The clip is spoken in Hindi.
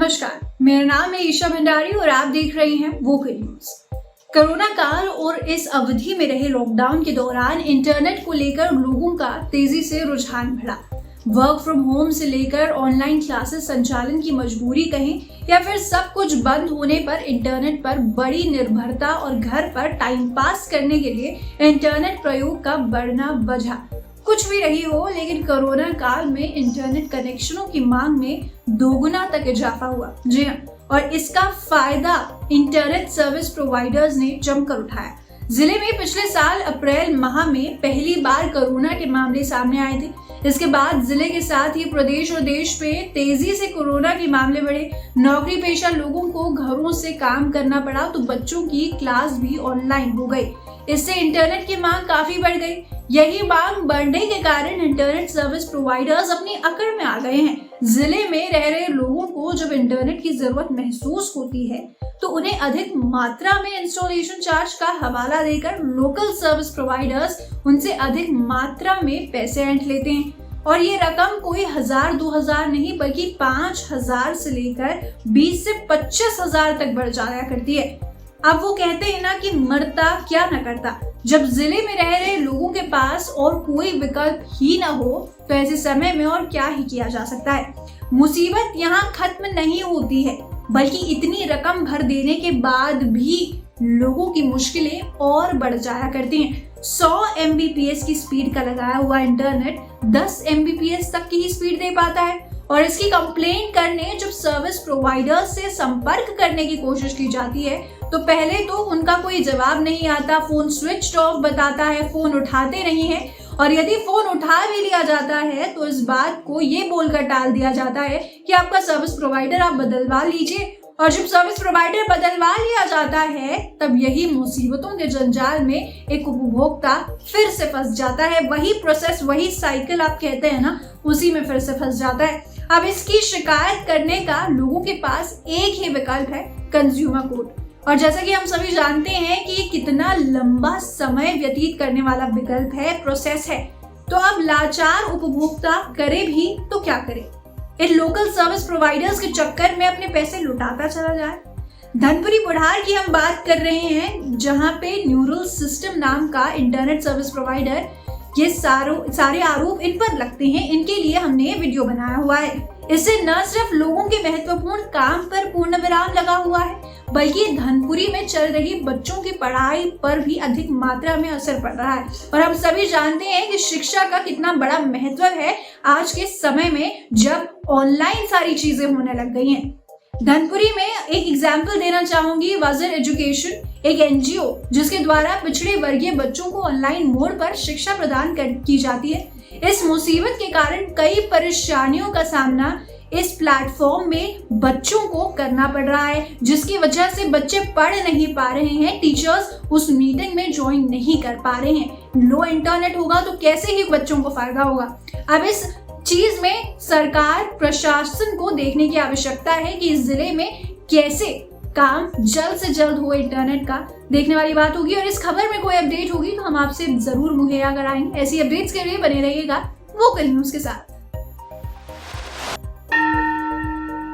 नमस्कार, मेरा नाम है ईशा भंडारी और आप देख रहे हैं वोकल न्यूज। कोरोना काल और इस अवधि में रहे लॉकडाउन के दौरान इंटरनेट को लेकर लोगों का तेजी से रुझान बढ़ा। वर्क फ्रॉम होम से लेकर ऑनलाइन क्लासेस संचालन की मजबूरी कहें या फिर सब कुछ बंद होने पर इंटरनेट पर बड़ी निर्भरता और घर पर टाइम पास करने के लिए इंटरनेट प्रयोग का बढ़ना वजह कुछ भी रही हो, लेकिन कोरोना काल में इंटरनेट कनेक्शनों की मांग में दोगुना तक इजाफा हुआ। जी हाँ, और इसका फायदा इंटरनेट सर्विस प्रोवाइडर्स ने जमकर उठाया। जिले में पिछले साल अप्रैल माह में पहली बार कोरोना के मामले सामने आए थे। इसके बाद जिले के साथ ही प्रदेश और देश में तेजी से कोरोना के मामले बढ़े। नौकरी पेशा लोगों को घरों से काम करना पड़ा तो बच्चों की क्लास भी ऑनलाइन हो गई। इससे इंटरनेट की मांग काफी बढ़ गई। यही मांग बढ़ने के कारण इंटरनेट सर्विस प्रोवाइडर्स अपनी अकड़ में आ गए हैं। जिले में रह रहे लोगों को जब इंटरनेट की जरूरत महसूस होती है तो उन्हें अधिक मात्रा में इंस्टॉलेशन चार्ज का हवाला देकर लोकल सर्विस प्रोवाइडर्स उनसे अधिक मात्रा में पैसे ऐंठ लेते हैं। और ये रकम कोई 1000-2000 नहीं बल्कि 5000 से लेकर 20 से 25,000 तक बढ़ जाया करती है। अब वो कहते हैं ना कि मरता क्या न करता। जब जिले में रह रहे लोगों के पास और कोई विकल्प ही ना हो तो ऐसे समय में और क्या ही किया जा सकता है। मुसीबत यहाँ खत्म नहीं होती है बल्कि इतनी रकम भर देने के बाद भी लोगों की मुश्किलें और बढ़ जाया करती हैं। 100 Mbps की स्पीड का लगाया हुआ इंटरनेट 10 Mbps तक की ही स्पीड दे पाता है। और इसकी कंप्लेंट करने जब सर्विस प्रोवाइडर से संपर्क करने की कोशिश की जाती है तो पहले तो उनका कोई जवाब नहीं आता, फोन स्विच ऑफ बताता है, फोन उठाते नहीं है। और यदि फोन उठा भी लिया जाता है तो इस बात को ये बोलकर टाल दिया जाता है कि आपका सर्विस प्रोवाइडर आप बदलवा लीजिए। और जब सर्विस प्रोवाइडर बदलवा लिया जाता है तब यही मुसीबतों के जंजाल में एक उपभोक्ता फिर से फंस जाता है। वही प्रोसेस, वही साइकिल आप कहते हैं ना, उसी में फिर से फंस जाता है। अब इसकी शिकायत करने का लोगों के पास एक ही विकल्प है, कंज्यूमर कोर्ट। और जैसा कि हम सभी जानते हैं कि कितना लंबा समय व्यतीत करने वाला विकल्प है, प्रोसेस है। तो अब लाचार उपभोक्ता करे भी तो क्या करे? इन लोकल सर्विस प्रोवाइडर्स के चक्कर में अपने पैसे लुटाता चला जाए। धनपुरी बुढ़ार की हम बात कर रहे हैं, जहां पे न्यूरल सिस्टम नाम का इंटरनेट सर्विस प्रोवाइडर, ये सारे आरोप इन पर लगते हैं। इनके लिए हमने ये वीडियो बनाया हुआ है। इससे न सिर्फ लोगों के महत्वपूर्ण काम पर पूर्ण विराम लगा हुआ है बल्कि धनपुरी में चल रही बच्चों की पढ़ाई पर भी अधिक मात्रा में असर पड़ रहा है। और हम सभी जानते हैं कि शिक्षा का कितना बड़ा महत्व है आज के समय में जब ऑनलाइन सारी चीजें होने लग गई हैं। धनपुरी में एक एग्जाम्पल देना चाहूंगी, वजर एजुकेशन, एक NGO जिसके द्वारा पिछड़े वर्गीय बच्चों को ऑनलाइन मोड पर शिक्षा प्रदान की जाती है। इस मुसीबत के कारण कई परेशानियों का सामना इस प्लेटफॉर्म में बच्चों को करना पड़ रहा है, जिसकी वजह से बच्चे पढ़ नहीं पा रहे हैं। टीचर्स उस मीटिंग में ज्वाइन नहीं कर पा रहे हैं। लो इंटरनेट होगा तो कैसे ही बच्चों को फायदा होगा। अब इस चीज में सरकार प्रशासन को देखने की आवश्यकता है कि इस जिले में कैसे काम जल्द से जल्द हो इंटरनेट का, देखने वाली बात होगी। और इस खबर में कोई अपडेट होगी तो हम आपसे जरूर मुहैया कराएंगे। ऐसी अपडेट्स के लिए बने रहिएगा वोकल न्यूज के साथ।